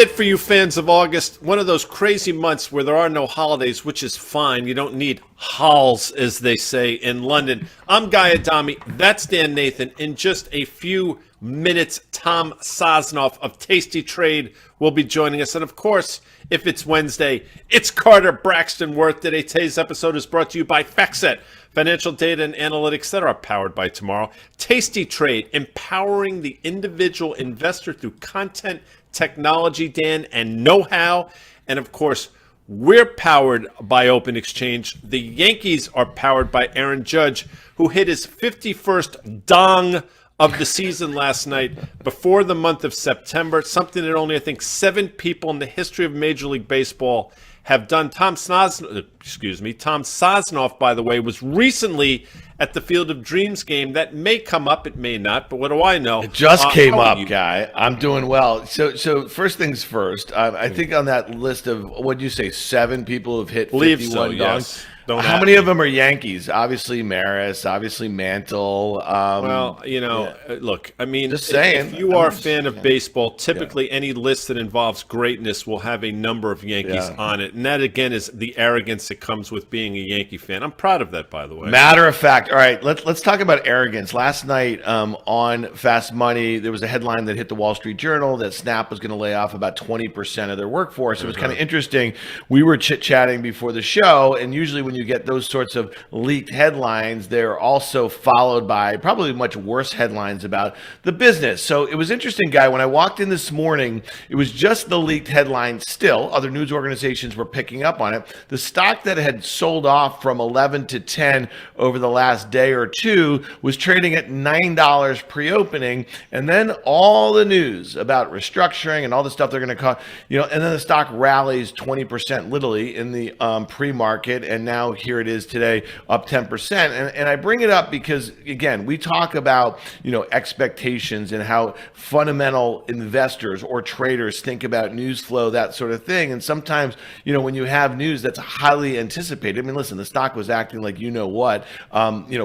It for you fans of August, one of those crazy months where there are no holidays, which is fine. You don't need halls, as they say in London. I'm Guy Adami. That's Dan Nathan. In just a few minutes, Tom Sosnoff of Tasty Trade will be joining us. And of course, if it's Wednesday, it's Carter Braxton Worth. Today's episode is brought to you by FactSet, financial data and analytics that are powered by tomorrow. Tasty Trade, empowering the individual investor through content, technology, Dan, and know-how. And of course, we're powered by Open Exchange. The Yankees are powered by Aaron Judge, who hit his 51st dong of the season last night before the month of September, something that only, I think, 7 people in the history of Major League Baseball have done. Tom Sosnoff, by the way, was recently at the Field of Dreams game. That may come up, it may not, but what do I know? It just came up, Guy. I'm doing well. So first things first, I think on that list of, what did you say, 7 people have hit 51 dongs? Yes. How many of them are Yankees? Obviously Maris, obviously Mantle. Look, I mean, just saying, if you are a fan of baseball, typically any list that involves greatness will have a number of Yankees on it. And that, again, is the arrogance that comes with being a Yankee fan. I'm proud of that, by the way. Matter of fact, all right, let's talk about arrogance. Last night on Fast Money, there was a headline that hit the Wall Street Journal that Snap was going to lay off about 20% of their workforce. It was kind of interesting. We were chit-chatting before the show, and usually when you get those sorts of leaked headlines, they're also followed by probably much worse headlines about the business. So it was interesting, Guy. When I walked in this morning, it was just the leaked headline still. Other news organizations were picking up on it. The stock that had sold off from 11 to 10 over the last day or two was trading at $9 pre-opening. And then all the news about restructuring and all the stuff they're going to call, and then the stock rallies 20% literally in the pre-market. And now here it is today, up 10%. And I bring it up because, again, we talk about, expectations and how fundamental investors or traders think about news flow, that sort of thing. And sometimes, when you have news that's highly anticipated, I mean, listen, the stock was acting like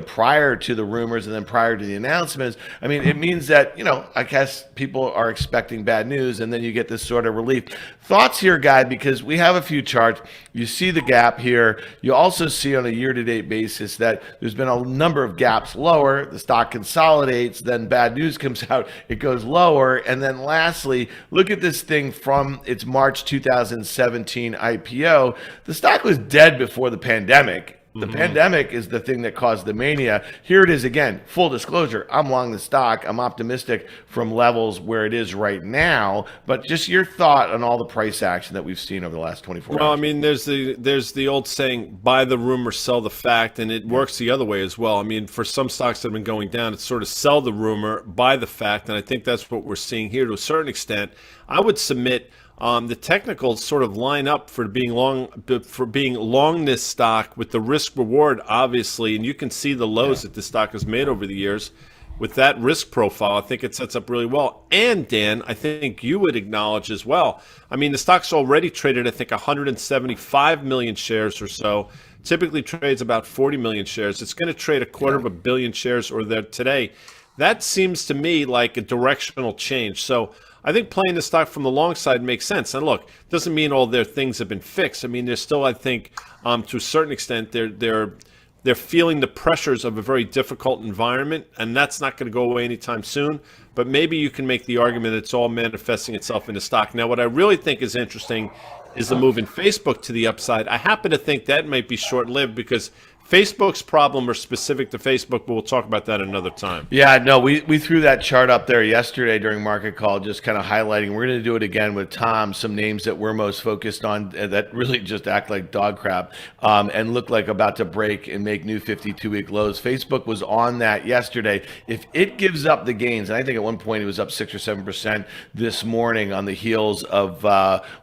prior to the rumors and then prior to the announcements. I mean, it means that, I guess people are expecting bad news, and then you get this sort of relief. Thoughts here, Guy, because we have a few charts. You see the gap here. You also see on a year-to-date basis that there's been a number of gaps lower. The stock consolidates, then bad news comes out, it goes lower. And then lastly, look at this thing from its March 2017 IPO. The stock was dead before the pandemic. The pandemic is the thing that caused the mania. Here it is again, full disclosure. I'm long the stock. I'm optimistic from levels where it is right now. But just your thought on all the price action that we've seen over the last 24 hours. Well, I mean, there's the old saying, buy the rumor, sell the fact, and it works the other way as well. I mean, for some stocks that have been going down, it's sort of sell the rumor, buy the fact, and I think that's what we're seeing here to a certain extent. I would submit the technicals sort of line up for being long this stock with the risk reward, obviously, and you can see the lows that this stock has made over the years. With that risk profile, I think it sets up really well. And Dan, I think you would acknowledge as well. I mean, the stock's already traded, I think, 175 million shares or so. Typically trades about 40 million shares. It's going to trade a quarter of a billion shares or there today. That seems to me like a directional change. So I think playing the stock from the long side makes sense. And look, doesn't mean all their things have been fixed. I mean, there's still, I think, to a certain extent, they're feeling the pressures of a very difficult environment, and that's not going to go away anytime soon. But maybe you can make the argument that it's all manifesting itself in the stock. Now, what I really think is interesting is the move in Facebook to the upside. I happen to think that might be short-lived because Facebook's problem are specific to Facebook, but we'll talk about that another time. Yeah, no, we threw that chart up there yesterday during Market Call, just kind of highlighting. We're going to do it again with Tom, some names that we're most focused on that really just act like dog crap and look like about to break and make new 52-week lows. Facebook was on that yesterday. If it gives up the gains, and I think at one point it was up 6 or 7% this morning on the heels of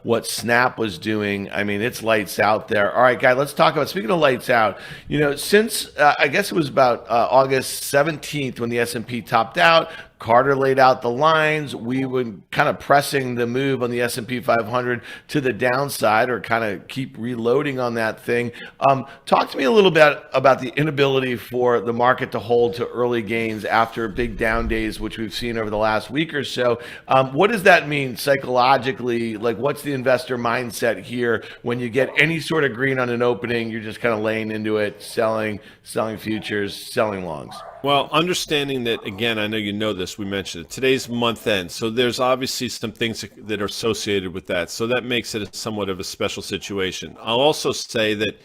what Snap was doing, I mean, it's lights out there. All right, Guy, let's talk about, speaking of lights out, since I guess it was about August 17th when the S&P topped out, Carter laid out the lines. We were kind of pressing the move on the S&P 500 to the downside, or kind of keep reloading on that thing. Talk to me a little bit about the inability for the market to hold to early gains after big down days, which we've seen over the last week or so. What does that mean psychologically? Like, what's the investor mindset here when you get any sort of green on an opening? You're just kind of laying into it, selling futures, selling longs. Well, understanding that, again, I know you know this, we mentioned it, today's month end. So there's obviously some things that are associated with that. So that makes it somewhat of a special situation. I'll also say that,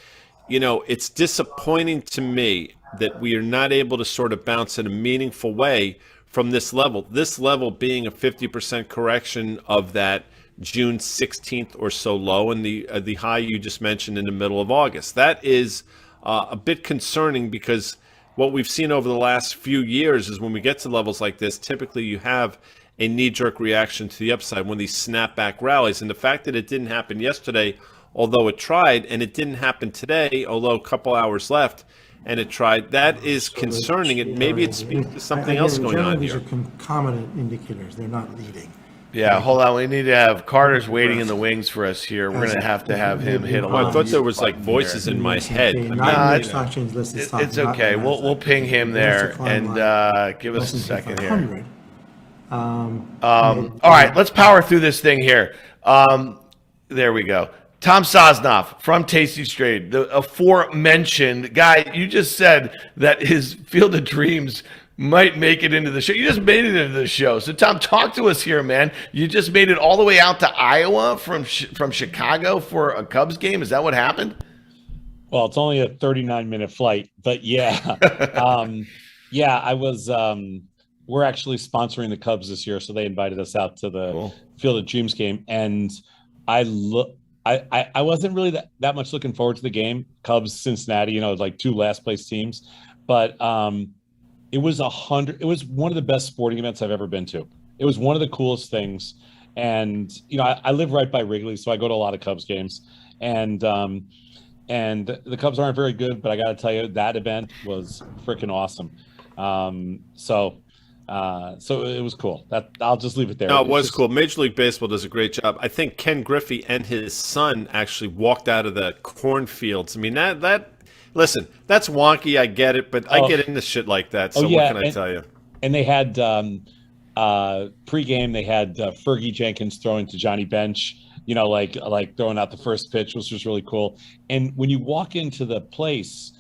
it's disappointing to me that we are not able to sort of bounce in a meaningful way from this level being a 50% correction of that June 16th or so low, and the high you just mentioned in the middle of August. That is a bit concerning, because what we've seen over the last few years is when we get to levels like this, typically you have a knee-jerk reaction to the upside when these snapback rallies. And the fact that it didn't happen yesterday, although it tried, and it didn't happen today, although a couple hours left, and it tried, that is concerning. Maybe it speaks to something else going on these here. These are concomitant indicators. They're not leading. Yeah, hold on. We need to have Carter's waiting in the wings for us here. We're going to have him hit a Well, I lot. thought there was like voices in my head. It's okay. We'll ping him there and give us a second here. All right, let's power through this thing here. There we go. Tom Sosnoff from Tasty Trade, the aforementioned guy. You just said that his Field of Dreams might make it into the show. You just made it into the show. So, Tom, talk to us here, man. You just made it all the way out to Iowa from Chicago for a Cubs game. Is that what happened? Well, it's only a 39-minute flight, but yeah. I was we're actually sponsoring the Cubs this year, so they invited us out to the Field of Dreams game, and I wasn't really that much looking forward to the game. Cubs, Cincinnati, like two last place teams, but it was one of the best sporting events I've ever been to. It was one of the coolest things. And, I live right by Wrigley, so I go to a lot of Cubs games, and the Cubs aren't very good, but I got to tell you, that event was freaking awesome. So it was cool. That I'll just leave it there. No, it was cool. Major League Baseball does a great job. I think Ken Griffey and his son actually walked out of the cornfields. I mean, listen, that's wonky. I get it, but I get into shit like that. So what can I tell you? And they had pregame. They had Fergie Jenkins throwing to Johnny Bench. Like throwing out the first pitch, which was really cool. And when you walk into the place,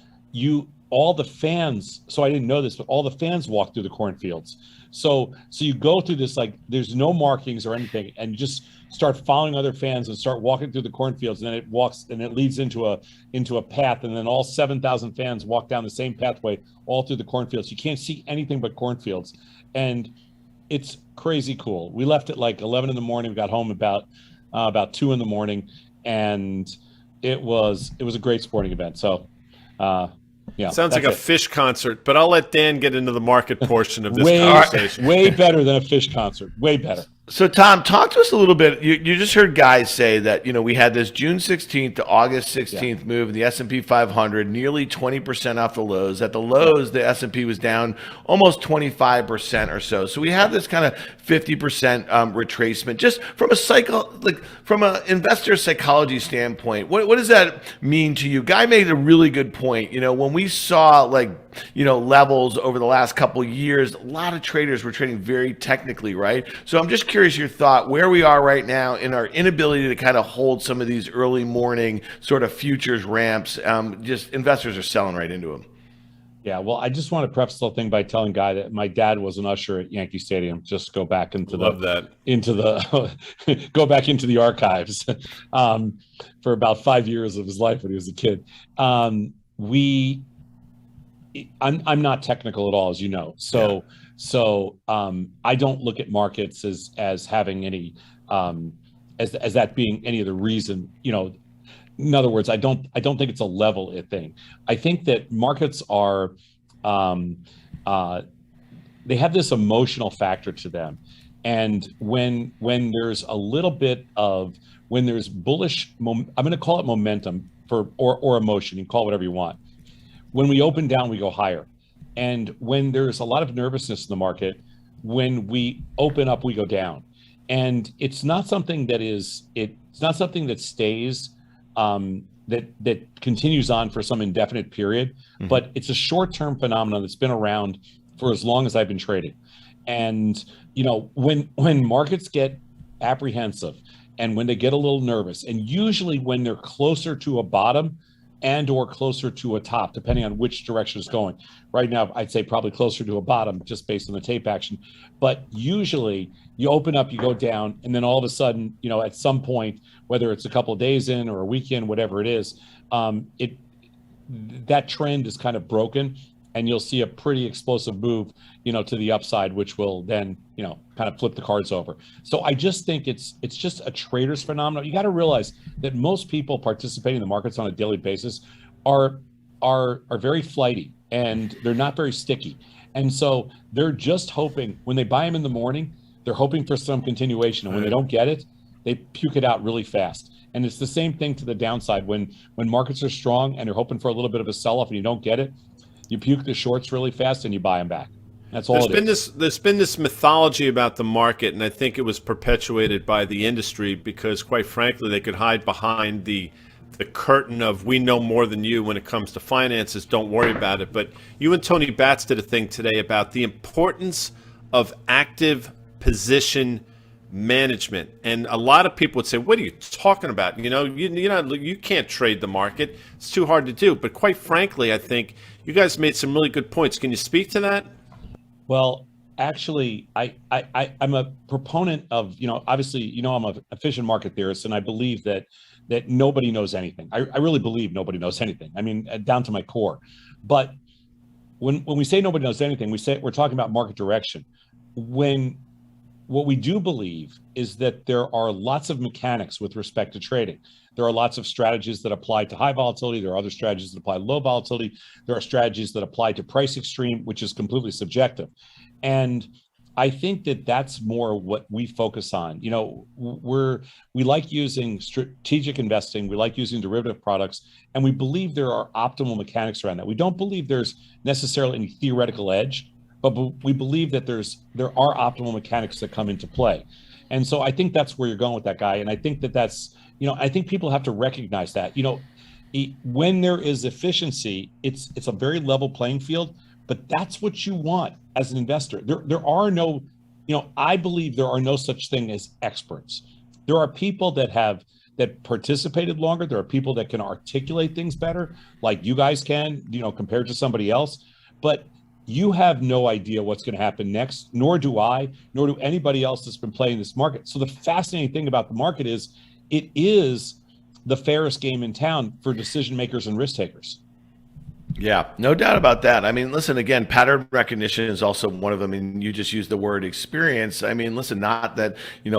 all the fans. So I didn't know this, but all the fans walk through the cornfields. So you go through this, like, there's no markings or anything, and you just start following other fans and start walking through the cornfields, and then it leads into a path, and then all 7,000 fans walk down the same pathway all through the cornfields. You can't see anything but cornfields, and it's crazy cool. We left at like 11 in the morning. We got home about 2 in the morning, and it was a great sporting event. So yeah, sounds like a fish concert, but I'll let Dan get into the market portion of this conversation. Way better than a fish concert. Way better. So, Tom, talk to us a little bit. You just heard guys say that, we had this June 16th to August 16th move in the S&P 500, nearly 20% off the lows. At the lows, the S&P was down almost 25% or so. So we have this kind of 50% retracement. Just from from an investor psychology standpoint, what does that mean to you? Guy made a really good point. When we saw levels over the last couple of years, a lot of traders were trading very technically, right? So I'm just curious your thought where we are right now in our inability to kind of hold some of these early morning sort of futures ramps. Just investors are selling right into them. Yeah, well, I just want to preface the whole thing by telling Guy that my dad was an usher at Yankee Stadium. Just go back into go back into the archives for about 5 years of his life when he was a kid. I'm not technical at all, as you know. So I don't look at markets as having any as that being any of the reason. In other words, I don't think it's a level thing. I think that markets are they have this emotional factor to them, and when there's a little bit of when there's bullish, I'm going to call it momentum or emotion. You can call it whatever you want. When we open down, we go higher. And when there's a lot of nervousness in the market, when we open up, we go down, and it's not something that stays, that continues on for some indefinite period, but it's a short-term phenomenon that's been around for as long as I've been trading. And when markets get apprehensive and when they get a little nervous, and usually when they're closer to a bottom and or closer to a top, depending on which direction it's going. Right now, I'd say probably closer to a bottom just based on the tape action. But usually you open up, you go down, and then all of a sudden, at some point, whether it's a couple of days in or a weekend, whatever it is, that trend is kind of broken, and you'll see a pretty explosive move, to the upside, which will then, kind of flip the cards over. So I just think it's just a trader's phenomenon. You got to realize that most people participating in the markets on a daily basis are very flighty, and they're not very sticky. And so they're just hoping, when they buy them in the morning, they're hoping for some continuation. And when they don't get it, they puke it out really fast. And it's the same thing to the downside. When markets are strong and you're hoping for a little bit of a sell-off and you don't get it, you puke the shorts really fast and you buy them back. That's all There's been this mythology about the market, and I think it was perpetuated by the industry because, quite frankly, they could hide behind the curtain of we know more than you when it comes to finances, don't worry about it. But you and Tony Batts did a thing today about the importance of active position management. And a lot of people would say, what are you talking about? You can't trade the market. It's too hard to do. But quite frankly, I think you guys made some really good points. Can you speak to that? Well, actually, I'm a proponent of, obviously, I'm a efficient market theorist, and I believe that nobody knows anything. I really believe nobody knows anything. I mean, down to my core. But when we say nobody knows anything, we're talking about market direction. What we do believe is that there are lots of mechanics with respect to trading. There are lots of strategies that apply to high volatility. There are other strategies that apply to low volatility. There are strategies that apply to price extreme, which is completely subjective. And I think that that's more what we focus on. We like using strategic investing. We like using derivative products, and we believe there are optimal mechanics around that. We don't believe there's necessarily any theoretical edge, but we believe that there are optimal mechanics that come into play. And so I think that's where you're going with that, guy. And I think that's, I think people have to recognize that, when there is efficiency, it's a very level playing field, but that's what you want as an investor. There are no, I believe there are no such thing as experts. There are people that participated longer. There are people that can articulate things better, like you guys can, compared to somebody else. But you have no idea what's going to happen next, nor do I, nor do anybody else that's been playing this market. So the fascinating thing about the market is it is the fairest game in town for decision makers and risk takers. Yeah, no doubt about that. I mean, listen, again, pattern recognition is also one of them. And you just used the word experience. I mean, listen, not that,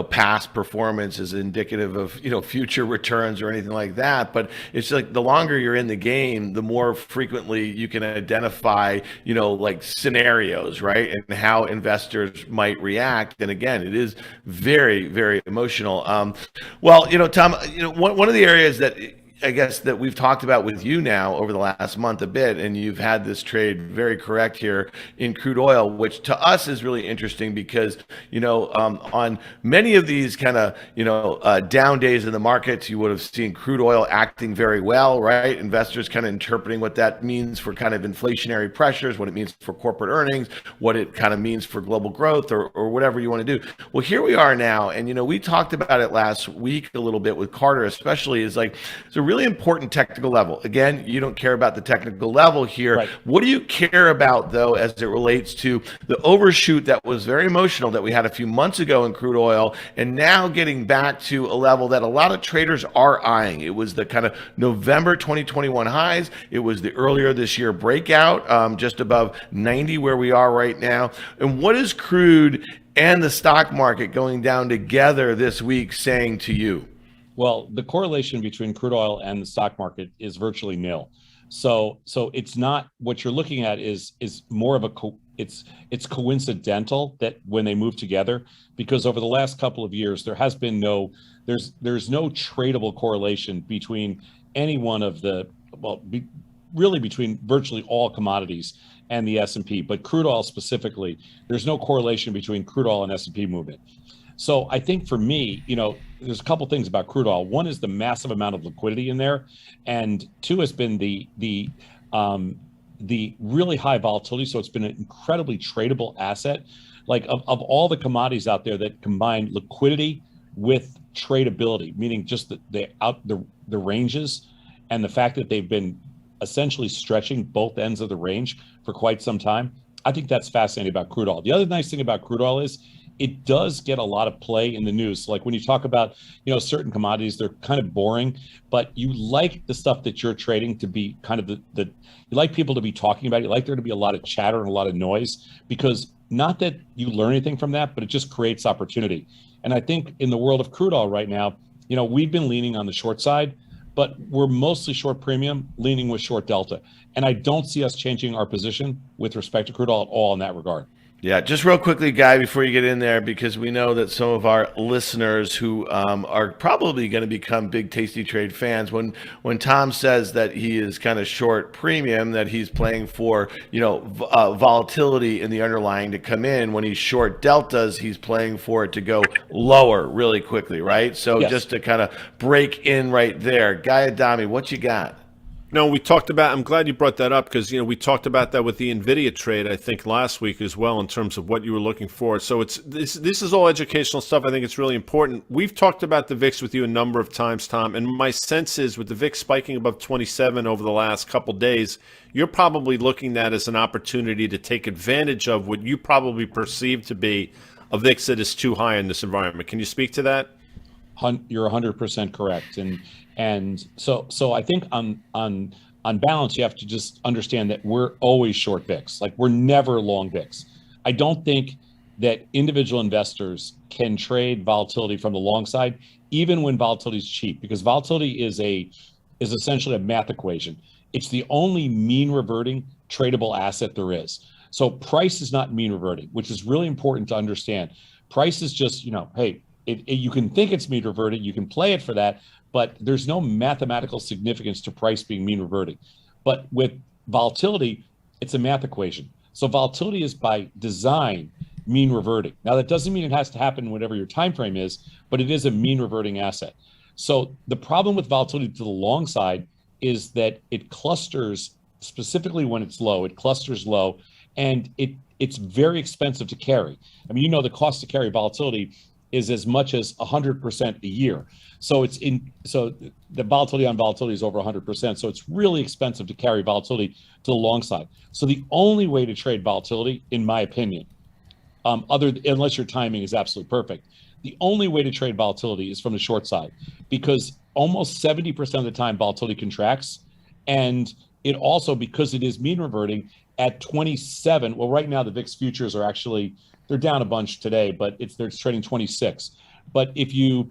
past performance is indicative of, future returns or anything like that. But it's like the longer you're in the game, the more frequently you can identify, like scenarios, right? And how investors might react. And again, it is very, very emotional. Well, Tom, one of the areas that I guess that we've talked about with you now over the last month a bit, and you've had this trade very correct here in crude oil, which to us is really interesting because, on many of these kind of, down days in the markets, you would have seen crude oil acting very well, right? Investors kind of interpreting what that means for kind of inflationary pressures, what it means for corporate earnings, what it kind of means for global growth or whatever you want to do. Well, here we are now. And, we talked about it last week a little bit with Carter, especially is like, it's a really important technical level. Again, you don't care about the technical level here. Right. What do you care about, though, as it relates to the overshoot that was very emotional that we had a few months ago in crude oil, and now getting back to a level that a lot of traders are eyeing? It was the kind of November 2021 highs. It was the earlier this year breakout, just above 90 where we are right now. And what is crude and the stock market going down together this week saying to you? Well, the correlation between crude oil and the stock market is virtually nil. So it's not, what you're looking at is more of it's coincidental that when they move together, because over the last couple of years there has been there's no tradable correlation between any one of the really between virtually all commodities and the S&P, but crude oil specifically, there's no correlation between crude oil and S&P movement. So I think for me, there's a couple things about crude oil. One is the massive amount of liquidity in there, and two has been the really high volatility. So it's been an incredibly tradable asset. Like of all the commodities out there that combine liquidity with tradability, meaning just the ranges and the fact that they've been essentially stretching both ends of the range for quite some time. I think that's fascinating about crude oil. The other nice thing about crude oil is it does get a lot of play in the news. Like when you talk about, certain commodities, they're kind of boring, but you like the stuff that you're trading to be kind of you like people to be talking about it. You like there to be a lot of chatter and a lot of noise, because not that you learn anything from that, but it just creates opportunity. And I think in the world of crude oil right now, we've been leaning on the short side, but we're mostly short premium, leaning with short delta. And I don't see us changing our position with respect to crude oil at all in that regard. Yeah, just real quickly, Guy, before you get in there, because we know that some of our listeners who are probably going to become big Tasty Trade fans, when Tom says that he is kind of short premium, that he's playing for volatility in the underlying to come in. When he's short deltas, he's playing for it to go lower really quickly, right? So yes. Just to kind of break in right there, Guy Adami, what you got? No, we talked about, I'm glad you brought that up, because, we talked about that with the NVIDIA trade, I think, last week as well, in terms of what you were looking for. So this is all educational stuff. I think it's really important. We've talked about the VIX with you a number of times, Tom, and my sense is with the VIX spiking above 27 over the last couple days, you're probably looking at that as an opportunity to take advantage of what you probably perceive to be a VIX that is too high in this environment. Can you speak to that? You're 100% correct. And so I think on balance, you have to just understand that we're always short VIX. Like we're never long VIX. I don't think that individual investors can trade volatility from the long side, even when volatility is cheap, because volatility is essentially a math equation. It's the only mean reverting tradable asset there is. So price is not mean reverting, which is really important to understand. Price is just, hey, you can think it's mean reverting, you can play it for that, but there's no mathematical significance to price being mean reverting. But with volatility, it's a math equation. So volatility is by design mean reverting. Now that doesn't mean it has to happen whatever your time frame is, but it is a mean reverting asset. So the problem with volatility to the long side is that it clusters, specifically when it's low, it clusters low, and it's very expensive to carry. I mean, the cost to carry volatility is as much as 100% a year. So so the volatility on volatility is over 100%. So it's really expensive to carry volatility to the long side. So the only way to trade volatility, in my opinion, unless your timing is absolutely perfect, the only way to trade volatility is from the short side, because almost 70% of the time volatility contracts, and it also, because it is mean reverting at 27. Well, right now the VIX futures are actually, they're down a bunch today, but they're trading 26. But if you're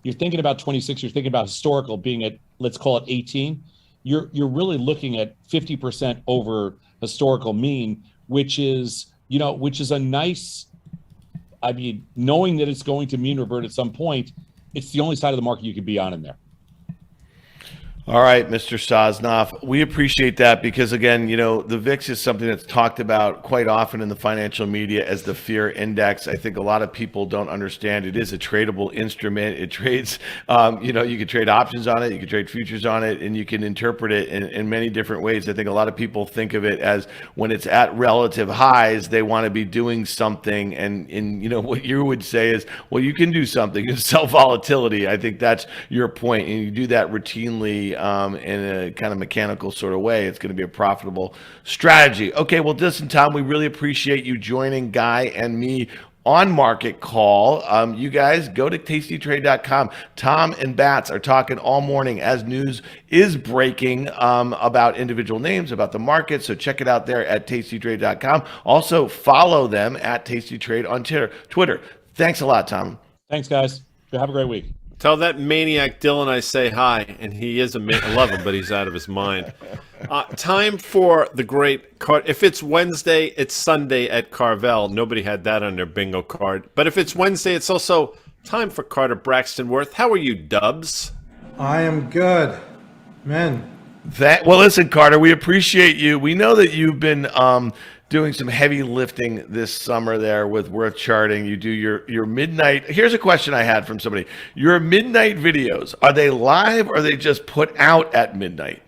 thinking about 26, you're thinking about historical being at, let's call it 18, you're really looking at 50% over historical mean, which is a nice, knowing that it's going to mean revert at some point, it's the only side of the market you could be on in there. All right, Mr. Sosnoff, we appreciate that because, again, the VIX is something that's talked about quite often in the financial media as the fear index. I think a lot of people don't understand it is a tradable instrument. It trades, you can trade options on it, you can trade futures on it, and you can interpret it in many different ways. I think a lot of people think of it as when it's at relative highs, they want to be doing something. And what you would say is, well, you can do something. You sell volatility. I think that's your point. And you do that routinely in a kind of mechanical sort of way. It's going to be a profitable strategy. Okay, well, listen, Tom, we really appreciate you joining Guy and me on Market Call. You guys go to tastytrade.com. Tom and Bats are talking all morning as news is breaking about individual names, about the market. So check it out there at tastytrade.com. Also follow them at tastytrade on Twitter. Thanks a lot, Tom. Thanks, guys. Have a great week. Tell that maniac Dylan I say hi, and he is I love him, but he's out of his mind. Time for the great card. If it's Wednesday, it's Sunday at Carvel. Nobody had that on their bingo card. But if it's Wednesday, it's also time for Carter Braxton Worth. How are you, Dubs? I am good. Man, Well, listen, Carter, we appreciate you. We know that you've been doing some heavy lifting this summer there with Worth Charting. You do your midnight. Here's a question I had from somebody. Your midnight videos, are they live or are they just put out at midnight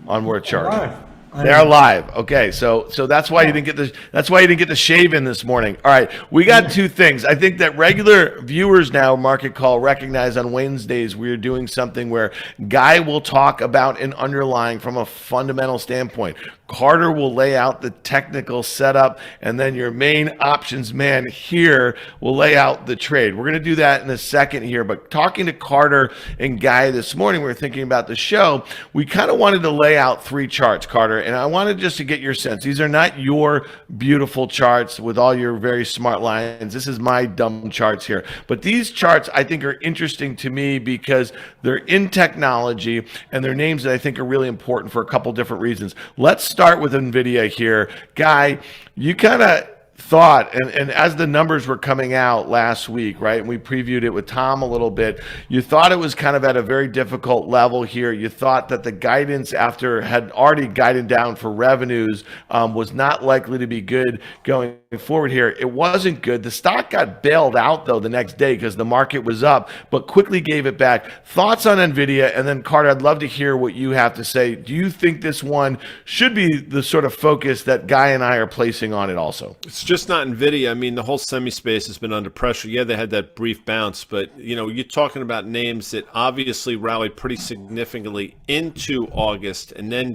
on Worth Charting? Live. They are live. Okay, so that's why you didn't get the shave in this morning. All right, we got two things. I think that regular viewers now, Market Call, recognize on Wednesdays we're doing something where Guy will talk about an underlying from a fundamental standpoint. Carter will lay out the technical setup, and then your main options man here will lay out the trade. We're going to do that in a second here, but talking to Carter and Guy this morning, we were thinking about the show. We kind of wanted to lay out three charts, Carter, and I wanted just to get your sense. These are not your beautiful charts with all your very smart lines. This is my dumb charts here. But these charts I think are interesting to me because they're in technology and they're names that I think are really important for a couple different reasons. Let's start with nvidia here. Guy, you kind of thought, and as the numbers were coming out last week, right, and we previewed it with Tom a little bit, you thought it was kind of at a very difficult level here. You thought that the guidance after had already guided down for revenues was not likely to be good going forward here. It wasn't good. The stock got bailed out though the next day because the market was up, but quickly gave it back. Thoughts on nvidia? And then Carter, I'd love to hear what you have to say. Do you think this one should be the sort of focus that Guy and I are placing on it also? It's just not NVIDIA. I mean, the whole semi space has been under pressure. Yeah, they had that brief bounce, but you're talking about names that obviously rallied pretty significantly into August and then,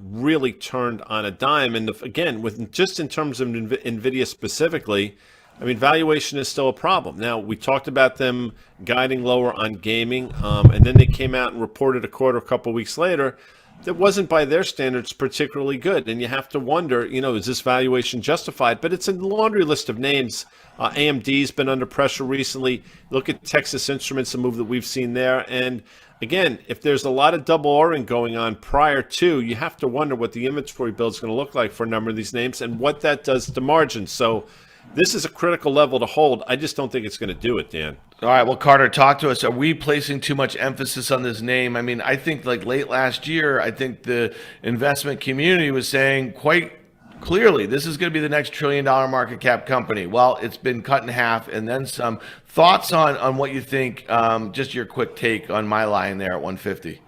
really turned on a dime. And again, with just in terms of NVIDIA specifically, I mean, valuation is still a problem. Now, we talked about them guiding lower on gaming, and then they came out and reported a quarter a couple weeks later that wasn't by their standards particularly good. And you have to wonder, is this valuation justified? But it's a laundry list of names. AMD's been under pressure recently. Look at Texas Instruments, a move that we've seen there. And again, if there's a lot of double ordering going on prior to, you have to wonder what the inventory build is going to look like for a number of these names and what that does to margins. So this is a critical level to hold. I just don't think it's going to do it, Dan. All right, well, Carter, talk to us. Are we placing too much emphasis on this name? I mean, I think like late last year, I think the investment community was saying quite clearly, this is going to be the next $1 trillion market cap company. Well, it's been cut in half and then some. Thoughts on what you think, just your quick take on my line there at 150.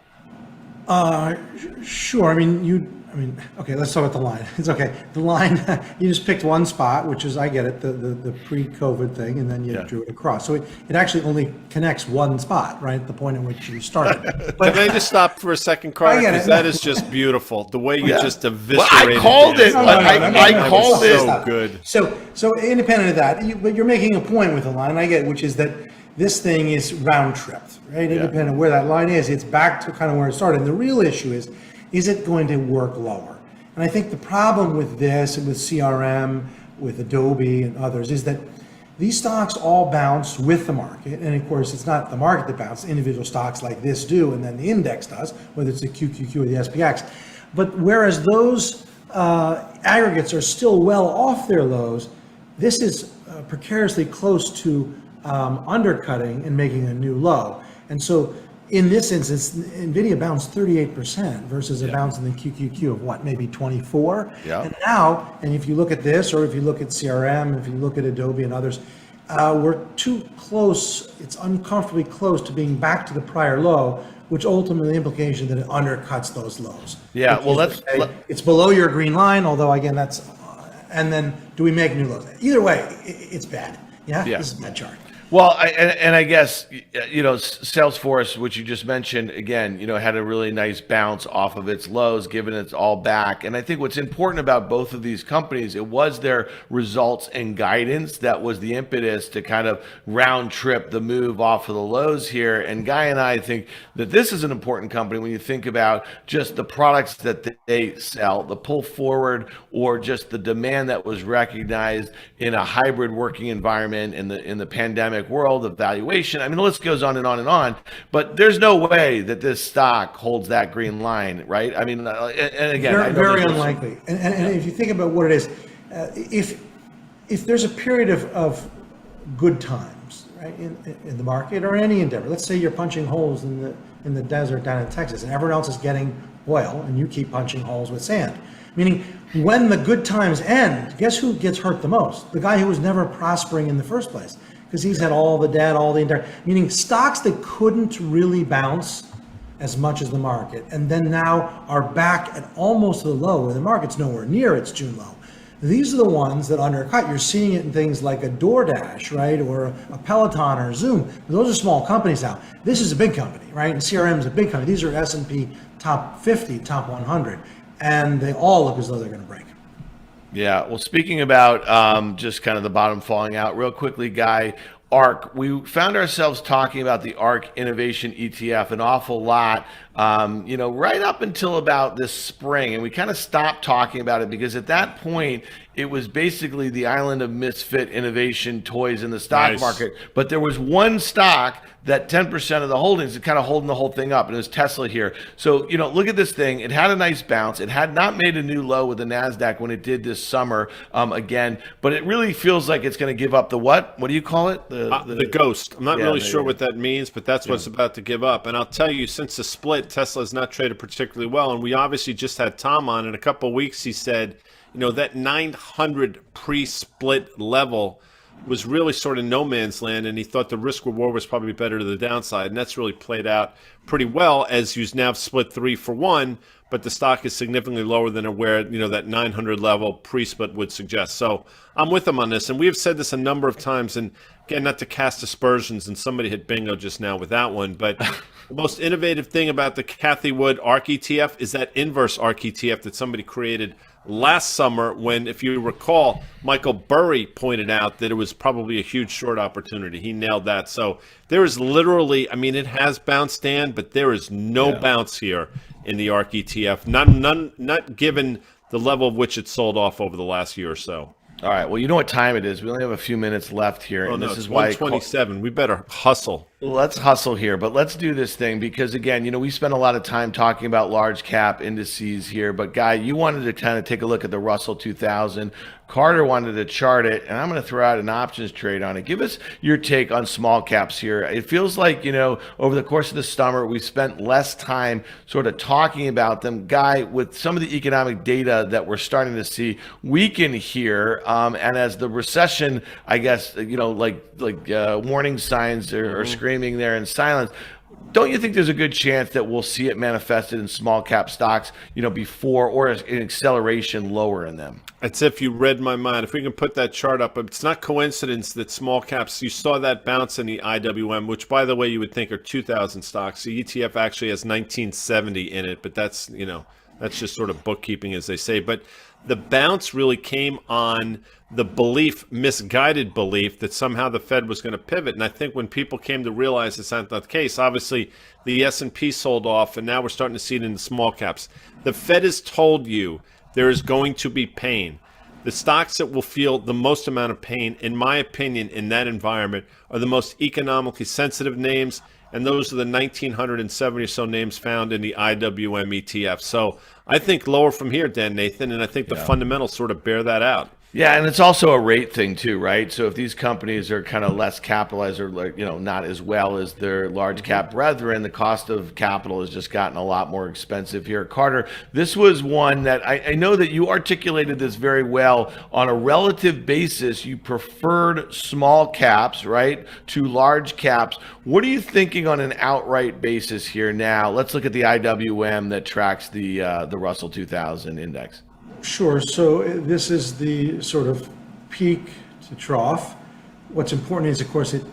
Sure. Okay, let's talk about the line. It's okay. The line, you just picked one spot, which is, I get it, the pre-COVID thing, and then you drew it across. So it actually only connects one spot, right? The point at which you started. But can I just stop for a second, Carter? Because that is just beautiful. The way you just eviscerated. Well, I called it. I called it. So good. So independent of that, but you're making a point with the line, I get it, which is that this thing is round tripped, right? Independent of where that line is, it's back to kind of where it started. And the real issue is it going to work lower? And I think the problem with this and with CRM, with Adobe and others is that these stocks all bounce with the market. And of course, it's not the market that bounces, individual stocks like this do, and then the index does, whether it's the QQQ or the SPX. But whereas those aggregates are still well off their lows, this is precariously close to undercutting and making a new low. And so in this instance, NVIDIA bounced 38% versus a bounce in the QQQ of what, maybe 24? Yeah. And now, and if you look at this, or if you look at CRM, if you look at Adobe and others, we're too close, it's uncomfortably close to being back to the prior low, which ultimately implication that it undercuts those lows. Yeah, well, it's below your green line, although again, that's, and then do we make new lows? Either way, it's bad. Yeah, this is a bad chart. Well, I guess, Salesforce, which you just mentioned, again, had a really nice bounce off of its lows, given it's all back. And I think what's important about both of these companies, it was their results and guidance that was the impetus to kind of round trip the move off of the lows here. And Guy and I think that this is an important company when you think about just the products that they sell, the pull forward, or just the demand that was recognized in a hybrid working environment in the pandemic world of valuation. I mean, the list goes on and on and on, but there's no way that this stock holds that green line, right? I mean, and again, very unlikely. And if you think about what it is, if there's a period of good times, right, in the market or any endeavor, let's say you're punching holes in the desert down in Texas, and everyone else is getting oil, and you keep punching holes with sand. Meaning, when the good times end, guess who gets hurt the most? The guy who was never prospering in the first place, because he's had all the debt, all the entire, meaning stocks that couldn't really bounce as much as the market, and then now are back at almost the low, where the market's nowhere near its June low. These are the ones that undercut. You're seeing it in things like a DoorDash, right, or a Peloton or Zoom. Those are small companies now. This is a big company, right? And CRM is a big company. These are S&P top 50, top 100, and they all look as though they're going to break. Yeah. Well, speaking about just kind of the bottom falling out, real quickly, Guy, ARK. We found ourselves talking about the ARK Innovation ETF an awful lot, right up until about this spring. And we kind of stopped talking about it because at that point, it was basically the island of misfit innovation toys in the stock market. But there was one stock that 10% of the holdings is kind of holding the whole thing up, and it was Tesla here. So, look at this thing. It had a nice bounce. It had not made a new low with the NASDAQ when it did this summer again, but it really feels like it's going to give up the what? What do you call it? The ghost. I'm not really sure what that means, but that's what it's about to give up. And I'll tell you, since the split, Tesla has not traded particularly well. And we obviously just had Tom on. In a couple of weeks, he said, that 900 pre-split level was really sort of no man's land, and he thought the risk reward was probably better to the downside, and that's really played out pretty well as you now split 3-for-1, but the stock is significantly lower than where that 900 level pre-split would suggest. So I'm with him on this, and we have said this a number of times, and again, not to cast aspersions, and somebody hit bingo just now with that one, but the most innovative thing about the Cathie Wood ARK ETF is that inverse ARK ETF that somebody created last summer when, if you recall, Michael Burry pointed out that it was probably a huge short opportunity. He nailed that. So there is literally, it has bounced, Dan, but there is no bounce here in the ARK ETF, not given the level of which it sold off over the last year or so. All right. Well, you know what time it is. We only have a few minutes left here. And this is why 1:27. We better hustle. Let's hustle here, but let's do this thing because, again, we spent a lot of time talking about large cap indices here. But, Guy, you wanted to kind of take a look at the Russell 2000. Carter wanted to chart it, and I'm going to throw out an options trade on it. Give us your take on small caps here. It feels like, over the course of the summer, we spent less time sort of talking about them. Guy, with some of the economic data that we're starting to see weaken here, and as the recession, I guess, warning signs are screaming there in silence, don't you think there's a good chance that we'll see it manifested in small cap stocks, before, or an acceleration lower in them? It's if you read my mind. If we can put that chart up, it's not coincidence that small caps, you saw that bounce in the IWM, which, by the way, you would think are 2,000 stocks. The ETF actually has 1970 in it, but that's just sort of bookkeeping, as they say. But the bounce really came on the misguided belief that somehow the Fed was going to pivot. And I think when people came to realize it's not the case, obviously the S&P sold off, and now we're starting to see it in the small caps. The Fed has told you there is going to be pain. The stocks that will feel the most amount of pain, in my opinion, in that environment are the most economically sensitive names, and those are the 1,970 or so names found in the IWM ETF. So I think lower from here, Dan Nathan, and I think the fundamentals sort of bear that out. Yeah, and it's also a rate thing too, right? So if these companies are kind of less capitalized or not as well as their large cap brethren, the cost of capital has just gotten a lot more expensive here. Carter, this was one that I know that you articulated this very well. On a relative basis, you preferred small caps, right, to large caps. What are you thinking on an outright basis here now? Let's look at the IWM that tracks the Russell 2000 index. Sure. So this is the sort of peak to trough. What's important is, of course, it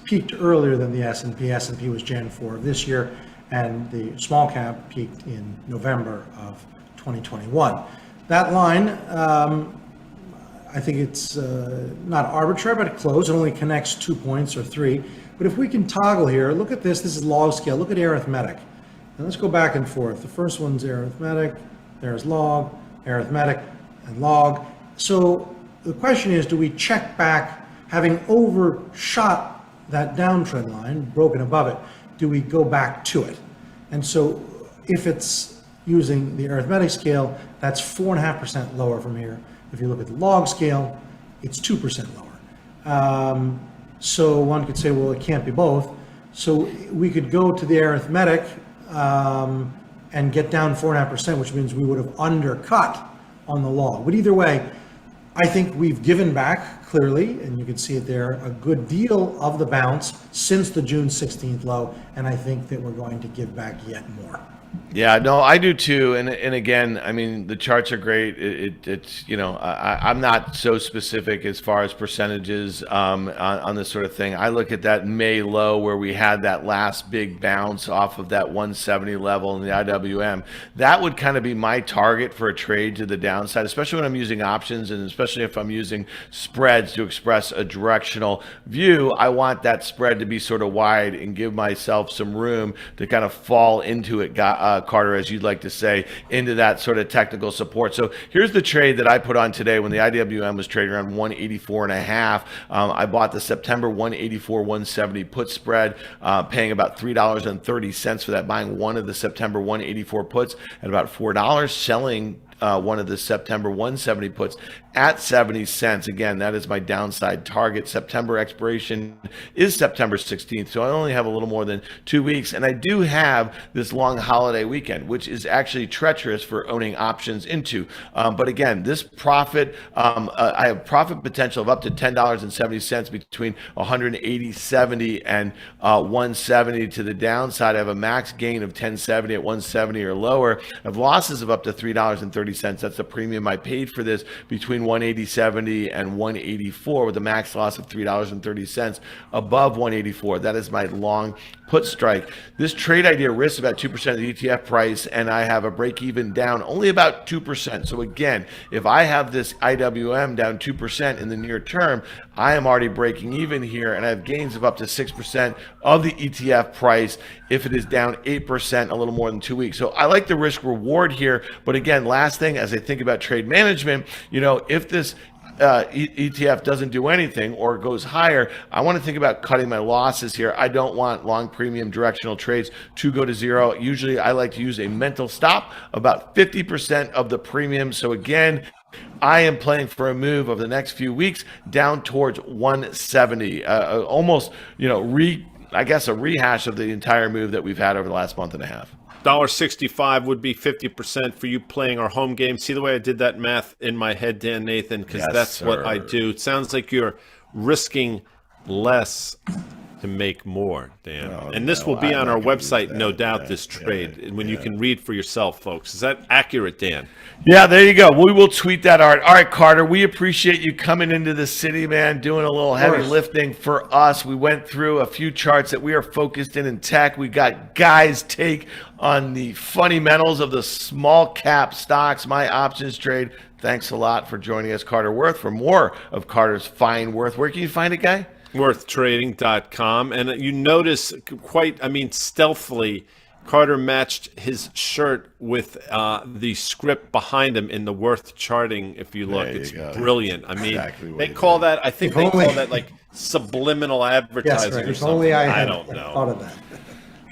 peaked earlier than the S&P. S&P was Jan 4 of this year, and the small cap peaked in November of 2021. That line, I think it's not arbitrary, but it closed. It only connects 2 points or 3. But if we can toggle here, look at this. This is log scale. Look at arithmetic. And let's go back and forth. The first one's arithmetic. There's log, arithmetic, and log. So the question is, do we check back, having overshot that downtrend line, broken above it, do we go back to it? And so if it's using the arithmetic scale, that's 4.5% lower from here. If you look at the log scale, it's 2% lower. So one could say, well, it can't be both. So we could go to the arithmetic and get down 4.5%, which means we would have undercut on the long. But either way, I think we've given back clearly, and you can see it there, a good deal of the bounce since the June 16th low, and I think that we're going to give back yet more. Yeah, no, I do too. And again, I mean, the charts are great. It's, I'm not so specific as far as percentages on this sort of thing. I look at that May low where we had that last big bounce off of that 170 level in the IWM. That would kind of be my target for a trade to the downside, especially when I'm using options and especially if I'm using spreads to express a directional view. I want that spread to be sort of wide and give myself some room to kind of fall into it, Carter, as you'd like to say, into that sort of technical support. So here's the trade that I put on today when the IWM was trading around 184.5. I bought the September 184-170 put spread, paying about $3.30 for that, buying one of the September 184 puts at about $4, selling one of the September 170 puts at 70 cents. Again, that is my downside target. September expiration is September 16th, so I only have a little more than 2 weeks. And I do have this long holiday weekend, which is actually treacherous for owning options into. But again, this profit, I have profit potential of up to $10.70 between 180.70 and 170 to the downside. I have a max gain of 10.70 at 170 or lower. I have losses of up to $3.30. That's the premium I paid for this between 180.70 and 184 with a max loss of $3.30 above 184. That is my long put strike. This trade idea risks about 2% of the ETF price, and I have a break even down only about 2%. So again, if I have this IWM down 2% in the near term, I am already breaking even here, and I have gains of up to 6% of the ETF price if it is down 8% a little more than 2 weeks. So I like the risk reward here. But again, last thing, as I think about trade management, if this ETF doesn't do anything or goes higher, I want to think about cutting my losses here. I don't want long premium directional trades to go to zero. Usually I like to use a mental stop about 50% of the premium. So again, I am playing for a move of the next few weeks down towards 170, almost, I guess a rehash of the entire move that we've had over the last month and a half. $1.65 would be 50% for you playing our home game. See the way I did that math in my head, Dan Nathan, because that's what I do. It sounds like you're risking less to make more, Dan. And this will be on our website, no doubt, this trade, when you can read for yourself, folks. Is that accurate, Dan? Yeah, there you go. We will tweet that art. All right, Carter, we appreciate you coming into the city, man, doing a little heavy lifting for us. We went through a few charts that we are focused in tech. We got Guy's take on the fundamentals of the small cap stocks, my options trade. Thanks a lot for joining us, Carter Worth. For more of Carter's fine worth, where can you find it, Guy? Worthtrading.com. And you notice stealthily, Carter matched his shirt with the script behind him in the Worth charting. If you look, it's brilliant. I mean, exactly they call that, I think they call that like subliminal advertising or something. I don't know. Thought of that.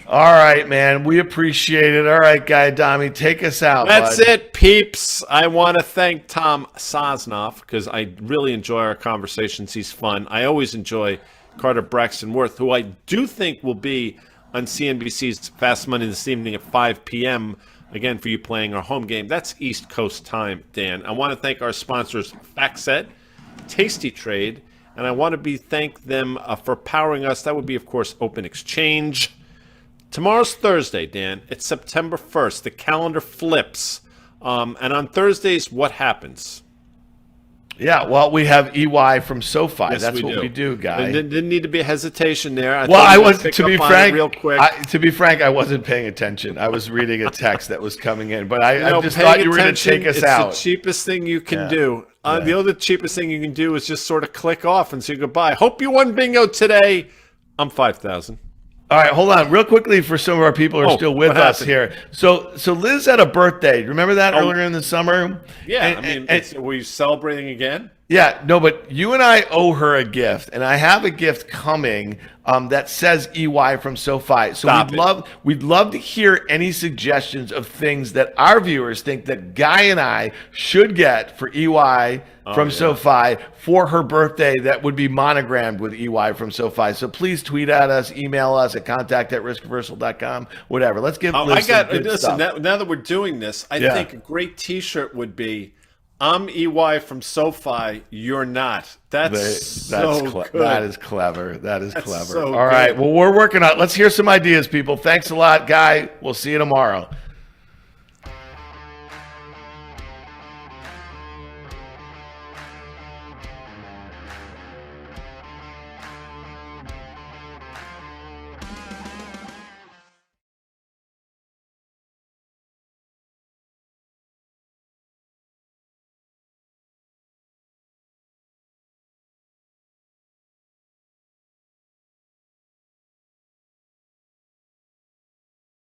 All right, man. We appreciate it. All right, Guy Adami, take us out. That's it, peeps. I want to thank Tom Sosnoff because I really enjoy our conversations. He's fun. I always enjoy Carter Braxton Worth, who I do think will be on CNBC's Fast Money this evening at 5 p.m. Again, for you playing our home game. That's East Coast time, Dan. I want to thank our sponsors, FactSet, Tasty Trade, and I want to thank them for powering us. That would be, of course, Open Exchange. Tomorrow's Thursday, Dan. It's September 1st. The calendar flips. And on Thursdays, what happens? Yeah, well, we have EY from SoFi. Yes, That's what we do, Guy. There didn't need to be a hesitation there. I was, to be frank, real quick. I wasn't paying attention. I was reading a text that was coming in, but I just thought you were going to take us out. It's the cheapest thing you can do. The other cheapest thing you can do is just sort of click off and say goodbye. Hope you won bingo today. I'm 5,000. All right, hold on real quickly for some of our people who are still with us here. So Liz had a birthday. Remember that earlier in the summer? Yeah, were you celebrating again? Yeah, no, but you and I owe her a gift, and I have a gift coming that says EY from SoFi. So we'd love to hear any suggestions of things that our viewers think that Guy and I should get for EY from SoFi for her birthday that would be monogrammed with EY from SoFi. So please tweet at us, email us at contact@riskreversal.com, whatever. Let's give Liz some good stuff. Now that we're doing this, I think a great T-shirt would be, I'm EY from SoFi, you're not. That's so good. That is clever. That is clever. So All right. Well, we're working on it. Let's hear some ideas, people. Thanks a lot, Guy. We'll see you tomorrow.